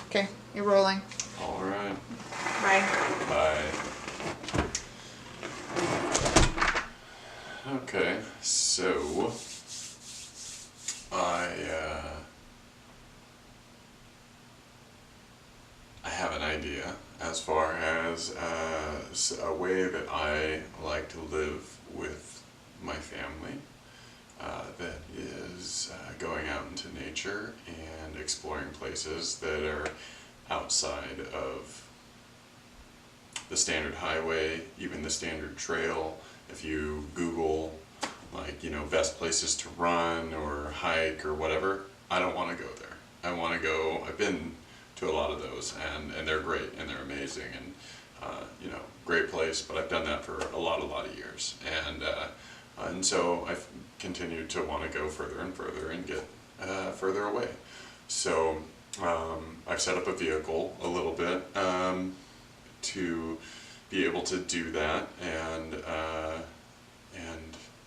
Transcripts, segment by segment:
Okay, you're rolling. All right. Bye. Bye. Okay, so I have an idea as far as a way that I like to live with my family. That is going out into nature and exploring places that are outside of the standard highway, even the standard trail. If you Google, like, best places to run or hike or whatever, I don't want to go there. I want to go, I've been to a lot of those, and they're great and they're amazing, and great place, but I've done that for a lot of years. And so I've continued to want to go further and further and get further away. So I've set up a vehicle a little bit to be able to do that, and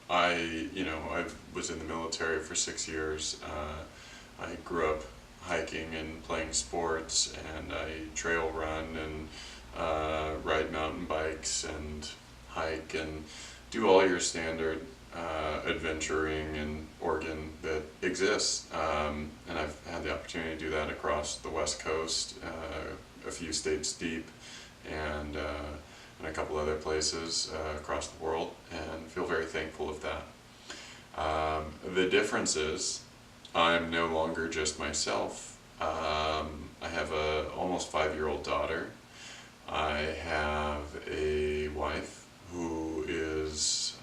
I was in the military for 6 years. I grew up hiking and playing sports, and I trail run and ride mountain bikes and hike and do all your standard adventuring in Oregon that exists. And I've had the opportunity to do that across the West Coast, a few states deep, and a couple other places across the world, and feel very thankful of that. The difference is I'm no longer just myself. I have a almost 5-year-old daughter. I have a wife who is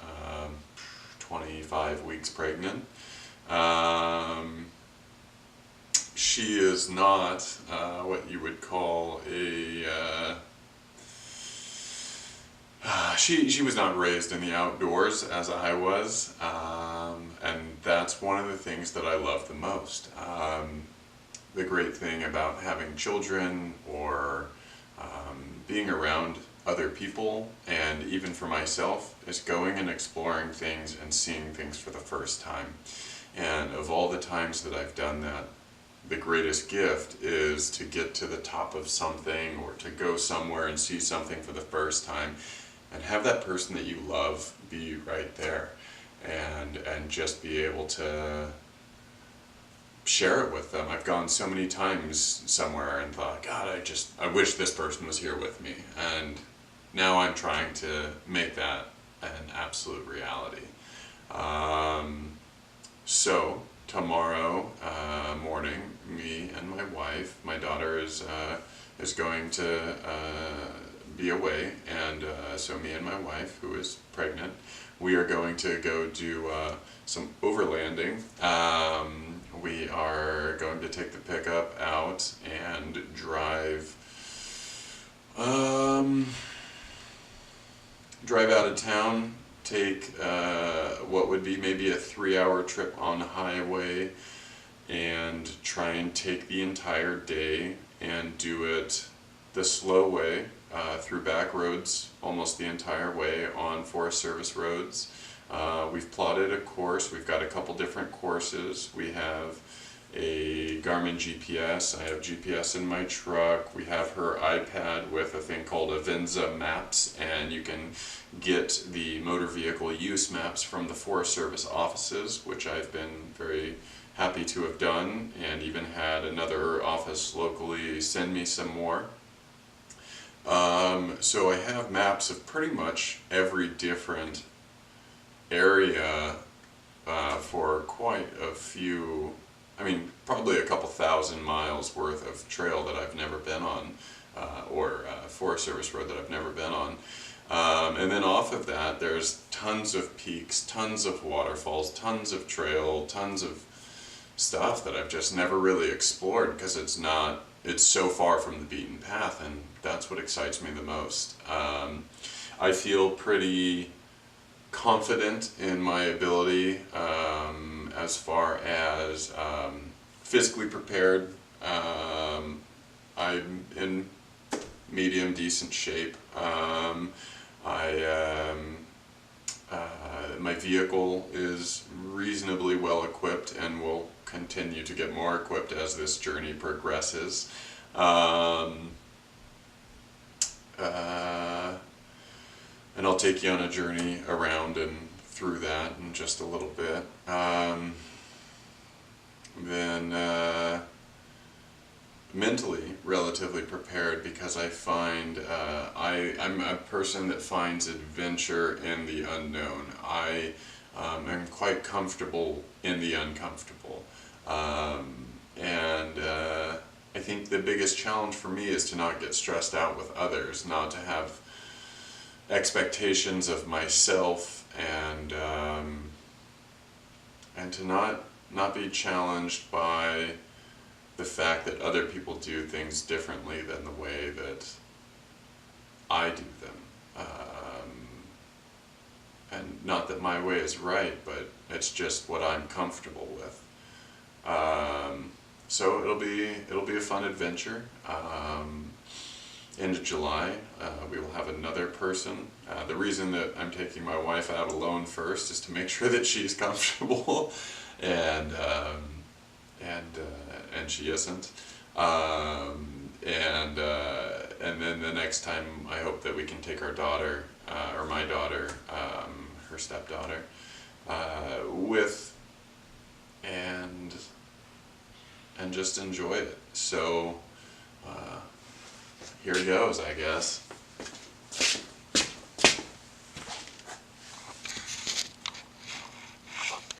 25 weeks pregnant. She is not what you would call a she was not raised in the outdoors as I was, and that's one of the things that I love the most. The great thing about having children, or being around other people, and even for myself, is going and exploring things and seeing things for the first time. And of all the times that I've done that, the greatest gift is to get to the top of something, or to go somewhere and see something for the first time, and have that person that you love be right there, and just be able to share it with them. I've gone so many times somewhere and thought, God, I wish this person was here with me, and now I'm trying to make that an absolute reality. So tomorrow morning, me and my wife, my daughter is going to be away, and so me and my wife, who is pregnant, we are going to go do some overlanding. We are going to take the pickup out and drive out of town, take what would be maybe a 3-hour trip on the highway, and try and take the entire day and do it the slow way, through back roads almost the entire way on Forest Service roads. We've plotted a course. We've got a couple different courses. We have a Garmin GPS. I have GPS in my truck. We have her iPad with a thing called Avenza Maps, and you can get the motor vehicle use maps from the Forest Service offices, which I've been very happy to have done, and even had another office locally send me some more. So I have maps of pretty much every different area for quite a few, probably a couple thousand miles worth of trail that I've never been on, or Forest Service road that I've never been on. And then off of that, there's tons of peaks, tons of waterfalls, tons of trail, tons of stuff that I've just never really explored, because it's so far from the beaten path, and that's what excites me the most. I feel pretty confident in my ability as far as physically prepared. I'm in medium decent shape. My vehicle is reasonably well equipped and will continue to get more equipped as this journey progresses. Um, and I'll take you on a journey around and through that in just a little bit. Then mentally relatively prepared, because I find I'm a person that finds adventure in the unknown. I am quite comfortable in the uncomfortable. And I think the biggest challenge for me is to not get stressed out with others, not to have expectations of myself, and to not be challenged by the fact that other people do things differently than the way that I do them. And not that my way is right, but it's just what I'm comfortable with. So it'll be a fun adventure. End of July, we will have another person. The reason that I'm taking my wife out alone first is to make sure that she's comfortable, and she isn't. And then the next time, I hope that we can take our daughter, or my daughter, her stepdaughter, with, and just enjoy it. So here goes, I guess.